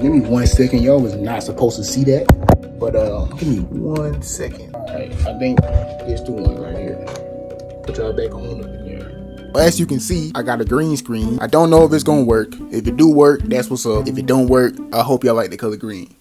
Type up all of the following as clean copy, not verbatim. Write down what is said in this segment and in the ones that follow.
Give me 1 second. Y'all was not supposed to see that. But give me 1 second. Alright, I think it's the one right here. Put y'all back on up in there. As you can see, I got a green screen. I don't know if it's gonna work. If it do work, that's what's up. If it don't work, I hope y'all like the color green.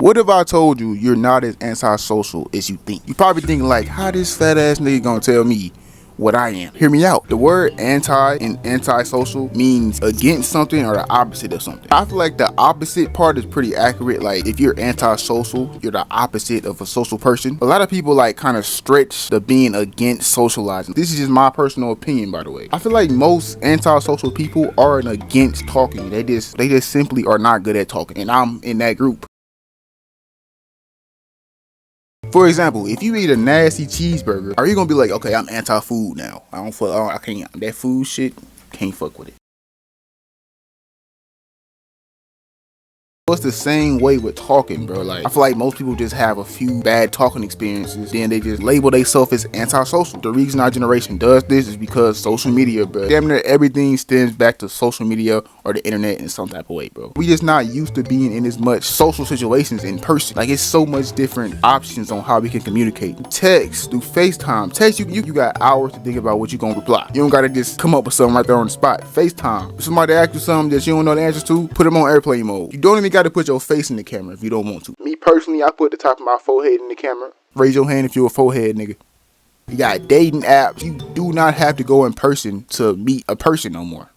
What if I told you you're not as antisocial as you think? You probably thinking like, how this fat ass nigga gonna tell me what I am? Hear me out. The word anti and antisocial means against something or the opposite of something. I feel like the opposite part is pretty accurate. Like if you're antisocial, you're the opposite of a social person. A lot of people like kind of stretch the being against socializing. This is just my personal opinion, by the way. I feel like most antisocial people aren't against talking. They just simply are not good at talking, and I'm in that group. For example, if you eat a nasty cheeseburger, are you gonna be like, okay, I'm anti-food now? I can't, that food shit, can't fuck with it. It's the same way with talking, bro. Like, I feel like most people just have a few bad talking experiences, then they just label themselves as antisocial. The reason our generation does this is because social media, bro. Damn near everything stems back to social media or the internet in some type of way, bro. We just not used to being in as much social situations in person. Like, it's so much different options on how we can communicate. Text, do FaceTime. Text, you got hours to think about what you gonna reply. You don't gotta just come up with something right there on the spot. FaceTime. If somebody asks you something that you don't know the answers to, put them on airplane mode. You don't even got to put your face in the camera if you don't want to. Me personally, I put the top of my forehead in the camera. Raise your hand if you're a forehead nigga. You got dating apps. You do not have to go in person to meet a person no more.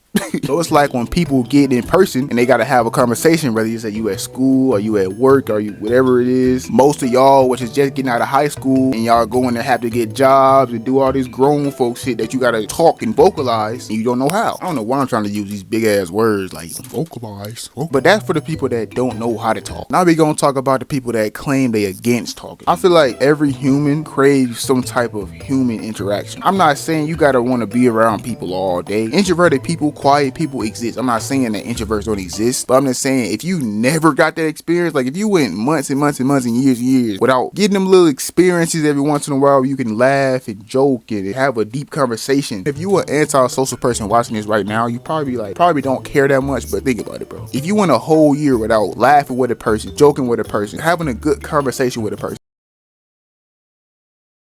So it's like when people get in person and they gotta have a conversation, whether you say you at school or you at work or you whatever it is. Most of y'all, which is just getting out of high school, and y'all going to have to get jobs and do all this grown folk shit that you gotta talk and vocalize, and you don't know how. I don't know why I'm trying to use these big ass words like vocalize. But that's for the people that don't know how to talk. Now we gonna talk about the people that claim they against talking. I feel like every human craves some type of human interaction. I'm not saying you gotta want to be around people all day. Introverted people, quiet people exist. I'm not saying that introverts don't exist, but I'm just saying if you never got that experience, like if you went months and months and months and years without getting them little experiences every once in a while where you can laugh and joke and have a deep conversation. If you an antisocial person watching this right now, you probably don't care that much, but think about it, bro. If you went a whole year without laughing with a person, joking with a person, having a good conversation with a person,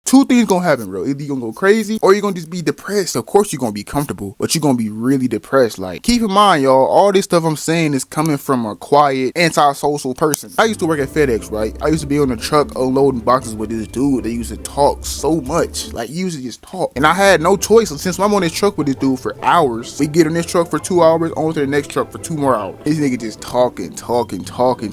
two things gonna happen, bro. Either you gonna go crazy or you're gonna just be depressed. Of course you're gonna be comfortable, but you're gonna be really depressed. Like, keep in mind, y'all, all this stuff I'm saying is coming from a quiet, antisocial person. I used to work at FedEx, right? I used to be on the truck unloading boxes with this dude that used to talk so much. Like, he used to just talk. And I had no choice. Since I'm on this truck with this dude for hours, we get on this truck for 2 hours, on to the next truck for 2 more hours. This nigga just talking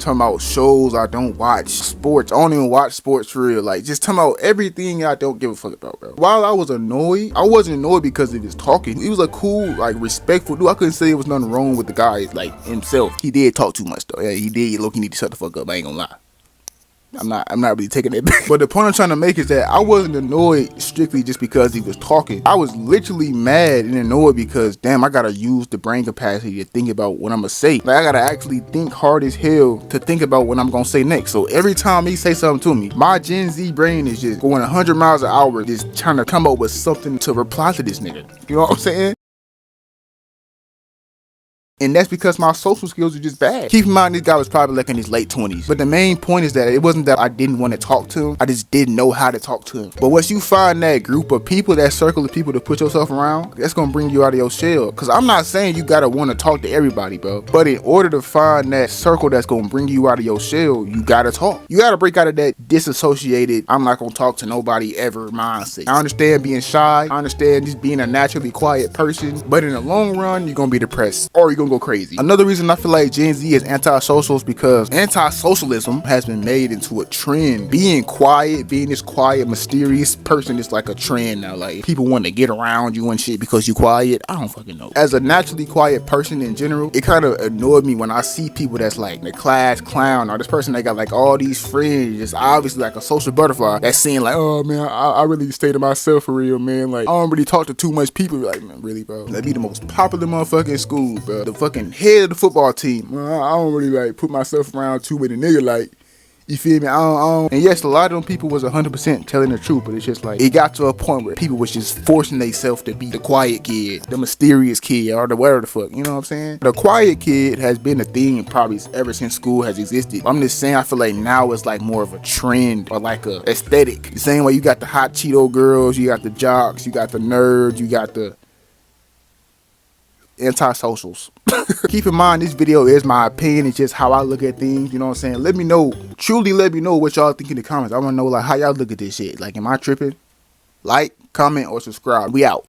about shows I don't watch, sports. I don't even watch sports for real. Like, just talking about everything I don't give a fuck about, bro. While I was annoyed, I wasn't annoyed because of his talking. He was a cool, like, respectful dude. I couldn't say there was nothing wrong with the guy, like, himself. He did talk too much, though. Yeah, he did. Look, he need to shut the fuck up. I ain't gonna lie. I'm not really taking it back. But the point I'm trying to make is that I wasn't annoyed strictly just because he was talking. I was literally mad and annoyed because, damn, I gotta use the brain capacity to think about what I'm gonna say. Like, I gotta actually think hard as hell to think about what I'm gonna say next. So every time he say something to me, my Gen Z brain is just going 100 miles an hour, just trying to come up with something to reply to this nigga. You know what I'm saying? And that's because my social skills are just bad. Keep in mind, this guy was probably like in his late 20s. But the main point is that it wasn't that I didn't want to talk to him. I just didn't know how to talk to him. But once you find that group of people, that circle of people to put yourself around, that's going to bring you out of your shell. Because I'm not saying you got to want to talk to everybody, bro. But in order to find that circle that's going to bring you out of your shell, you got to talk. You got to break out of that disassociated, I'm not going to talk to nobody ever mindset. I understand being shy. I understand just being a naturally quiet person. But in the long run, you're going to be depressed. Or you're going to go crazy. Another reason I feel like Gen Z is antisocial is because anti-socialism has been made into a trend. Being quiet, being this quiet, mysterious person is like a trend now. Like, people want to get around you and shit because you quiet. I don't fucking know. As a naturally quiet person in general, it kind of annoyed me when I see people that's like the class clown or this person that got like all these friends, just obviously like a social butterfly, that's saying like, oh man, I really stay to myself for real, man. Like, I don't really talk to too much people. Like, man, really, bro? Let be the most popular motherfucker in school, bro. The fucking head of the football team. I don't really like put myself around too many niggas. Like, You feel me? And yes, a lot of them people was 100% telling the truth, but it's just like, it got to a point where people was just forcing themselves to be the quiet kid, the mysterious kid, or the whatever the fuck, you know what I'm saying? The quiet kid has been a thing probably ever since school has existed. I'm just saying, I feel like now it's like more of a trend or like a aesthetic. The same way you got the hot Cheeto girls, you got the jocks, you got the nerds, you got the antisocials. Keep in mind, this video is my opinion. It's just how I look at things, you know what I'm saying? Let me know, truly let me know what y'all think in the comments. I want to know like how y'all look at this shit. Like, am I tripping? Like, comment, or subscribe. We out.